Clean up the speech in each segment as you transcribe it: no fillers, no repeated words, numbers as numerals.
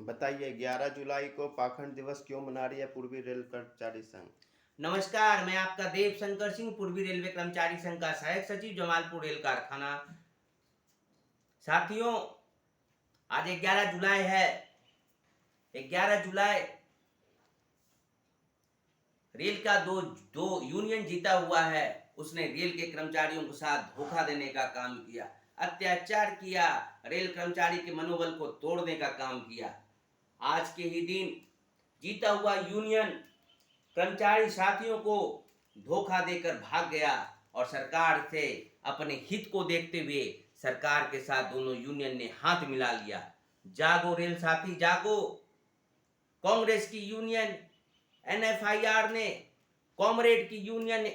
बताइए 11 जुलाई को पाखंड दिवस क्यों मना रही है पूर्वी रेल कर्मचारी संघ? नमस्कार, मैं आपका देव शंकर सिंह, पूर्वी रेलवे कर्मचारी संघ का सहायक सचिव, जमालपुर रेल कारखाना। साथियों, आज 11 जुलाई है। 11 जुलाई रेल का दो दो यूनियन जीता हुआ है। उसने रेल के कर्मचारियों के साथ धोखा देने का काम किया, अत्याचार किया, रेल कर्मचारी के मनोबल को तोड़ने का काम किया। आज के ही दिन जीता हुआ यूनियन कर्मचारी साथियों को धोखा देकर भाग गया और सरकार से अपने हित को देखते हुए सरकार के साथ दोनों यूनियन ने हाथ मिला लिया। जागो रेल साथी जागो। कांग्रेस की यूनियन एनएफआईआर ने, कॉमरेड की यूनियन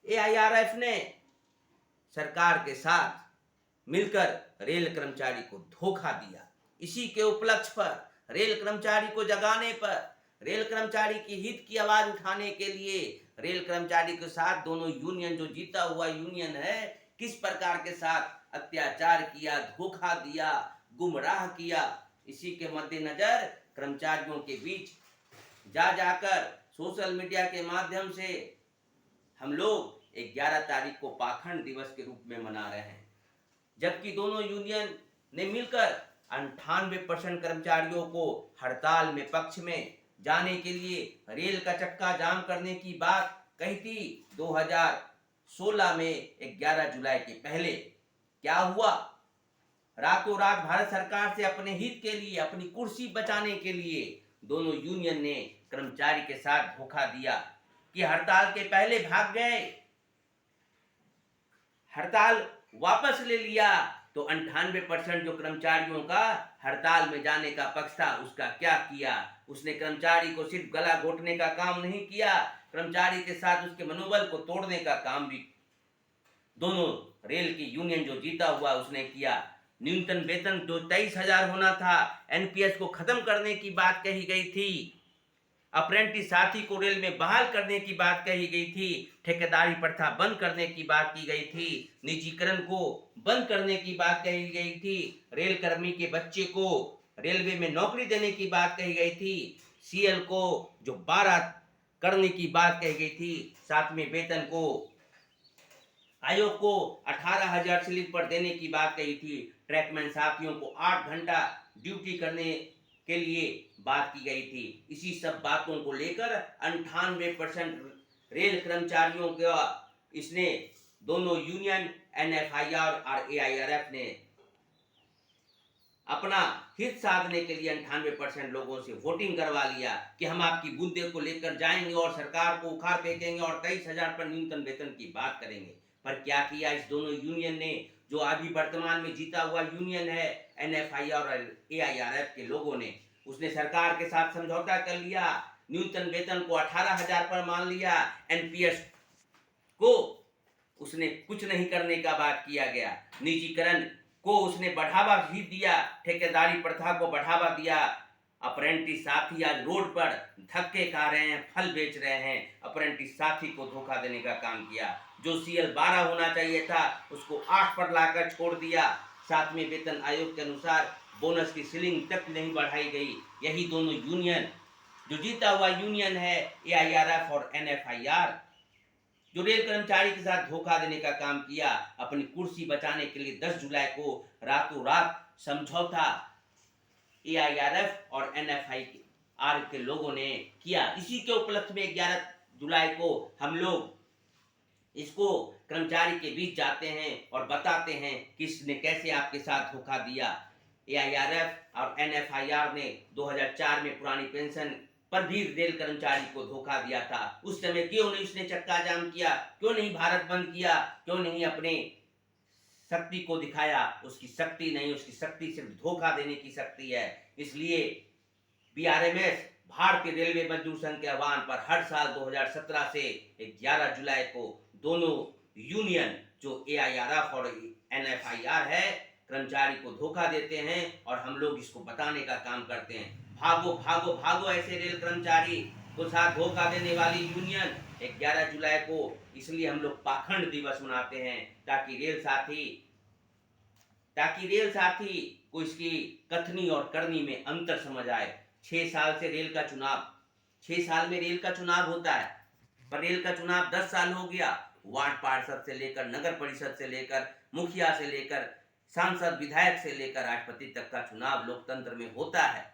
एआईआरएफ ने सरकार के साथ मिलकर रेल कर्मचारी को धोखा दिया। इसी के उपलक्ष्य पर, रेल कर्मचारी को जगाने पर, रेल कर्मचारी की हित की आवाज उठाने के लिए रेल कर्मचारी के साथ दोनों यूनियन, जो जीता हुआ यूनियन है, किस प्रकार के साथ अत्याचार किया, धोखा दिया, गुमराह किया, इसी के मद्देनजर कर्मचारियों के बीच जाकर सोशल मीडिया के माध्यम से हम लोग 11 तारीख को पाखंड दिवस के रूप में मना रहे हैं। जबकि दोनों यूनियन ने मिलकर 98% कर्मचारियों को हड़ताल में पक्ष में जाने के लिए रेल का चक्का जाम करने की बात कही थी 2016 में 11 जुलाई के पहले। क्या हुआ? रातों रात भारत सरकार से अपने हित के लिए, अपनी कुर्सी बचाने के लिए दोनों यूनियन ने कर्मचारी के साथ धोखा दिया कि हड़ताल के पहले भाग गए, हड़ताल वापस ले लिया। तो 98% जो कर्मचारियों का हड़ताल में जाने का पक्ष था, उसका क्या किया? उसने कर्मचारी को सिर्फ गला घोटने का काम नहीं किया, कर्मचारी के साथ उसके मनोबल को तोड़ने का काम भी दोनों रेल की यूनियन जो जीता हुआ उसने किया। न्यूनतम वेतन जो 23,000 होना था, एनपीएस को खत्म करने की बात कही गई थी, अप्रेंटिस साथी को रेल में बहाल करने की बात कही गई थी, ठेकेदारी प्रथा बंद करने की बात की गई थी, निजीकरण को बंद करने की बात कही गई थी, रेल कर्मी के बच्चे को रेलवे में नौकरी देने की बात कही गई थी, सीएल को जो 12 करने की बात कही गई थी, साथ में वेतन को आयोग को 18,000 स्लिप पर देने की बात कही थी, ट्रैकमैन साथियों को 8 घंटा ड्यूटी करने के लिए बात की गई थी। इसी सब बातों को लेकर 98% रेल कर्मचारियों का इसने दोनों यूनियन एनएफआईआर और एआईआरएफ ने अपना हित साधने के लिए 98% लोगों से वोटिंग करवा लिया कि हम आपकी मुद्दे को लेकर जाएंगे और सरकार को उखाड़ फेंकेंगे और 23,000 पर न्यूनतम वेतन की बात करेंगे। पर क्या किया इस दोनों यूनियन ने? जो अभी वर्तमान में जीता हुआ यूनियन है एनएफआईआर और एआईआरएफ के लोगों ने, उसने सरकार के साथ समझौता कर लिया, न्यूनतम वेतन को 18,000 पर मान लिया, एनपीएस को उसने कुछ नहीं करने का बात किया गया, निजीकरण को उसने बढ़ावा भी दिया, ठेकेदारी प्रथा को बढ़ावा दिया। अप्रेंटिस साथी आज रोड पर धक्के खा रहे हैं, फल बेच रहे हैं, अप्रेंटिस साथी को धोखा देने का काम किया। जो सीएल 12 होना चाहिए था उसको 8 पर लाकर छोड़ दिया। साथ में वेतन आयोग के अनुसार बोनस की सीलिंग तक नहीं बढ़ाई गई। यही दोनों यूनियन, जो जीता हुआ यूनियन है एआईआरएफ और एनएफआईआर, जो रेल कर्मचारी के साथ धोखा देने का काम किया, अपनी कुर्सी बचाने के लिए 10 जुलाई को रातों रात समझौता एआईआरएफ और एनएफआईआर के लोगों ने किया। इसी के उपलक्ष्य में 11 जुलाई को हम लोग इसको कर्मचारी के बीच जाते हैं और बताते हैं कि इसने कैसे आपके साथ धोखा दिया। एआईआरएफ और एनएफआईआर ने 2004 में पुरानी पेंशन पर भी रेल कर्मचारी को धोखा दिया था। उस समय क्यों नहीं उसने चक्का जाम किया? क्यों नहीं भारत बंद किया? क्यों नहीं अपने शक्ति को दिखाया? उसकी शक्ति नहीं, उसकी शक्ति सिर्फ धोखा देने की शक्ति है। इसलिए बीआरएमएस, भारतीय रेलवे मजदूर संघ के आह्वान पर हर साल 2017 से 11 जुलाई को दोनों यूनियन, जो एआईआरएफ और एनएफआईआर है, कर्मचारी को धोखा देते हैं और हम लोग इसको बताने का काम करते हैं। भागो भागो भागो ऐसे रेल कर्मचारी को साथ धोखा देने वाली यूनियन। 11 जुलाई को इसलिए हम लोग पाखंड दिवस मनाते हैं, ताकि रेल साथी ताकि रेल साथी को इसकी कथनी और करनी में अंतर समझ आए। 6 साल से रेल का चुनाव, 6 साल में रेल का चुनाव होता है, पर रेल का चुनाव 10 साल हो गया। वार्ड पार्षद से लेकर नगर परिषद से लेकर मुखिया से लेकर सांसद विधायक से लेकर राष्ट्रपति तक का चुनाव लोकतंत्र में होता है।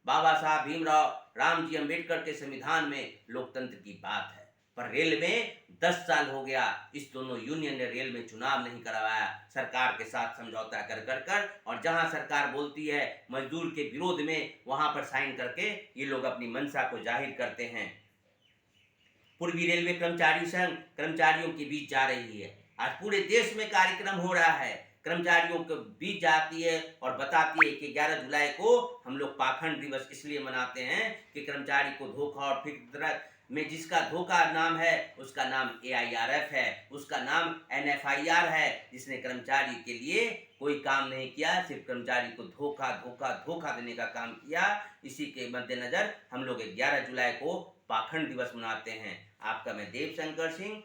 बाबा साहब भीमराव रामजी अंबेडकर के संविधान में लोकतंत्र की बात है, पर रेल में 10 साल हो गया, इस दोनों यूनियन ने रेल में चुनाव नहीं करवाया, सरकार के साथ समझौता कर और जहां सरकार बोलती है मजदूर के विरोध में, वहां पर साइन करके ये लोग अपनी मंशा को जाहिर करते हैं। पूर्वी रेलवे कर्मचारी संघ कर्मचारियों के बीच जा रही है। आज पूरे देश में कार्यक्रम हो रहा है, कर्मचारियों के बीच जाती है और बताती है कि 11 जुलाई को हम लोग पाखंड दिवस इसलिए मनाते हैं कि कर्मचारी को धोखा और फितरत में जिसका धोखा नाम है उसका नाम AIRF है, उसका नाम NFIR है, जिसने कर्मचारी के लिए कोई काम नहीं किया, सिर्फ कर्मचारी को धोखा धोखा धोखा देने का काम किया। इसी के मद्देनजर हम लोग 11 जुलाई को पाखंड दिवस मनाते हैं। आपका मैं देव शंकर सिंह,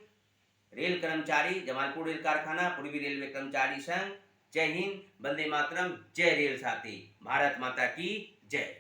रेल कर्मचारी, जमालपुर रेल कारखाना, पूर्वी रेलवे कर्मचारी संघ। जय हिंद, वंदे मातरम, जय रेल साथी, भारत माता की जय।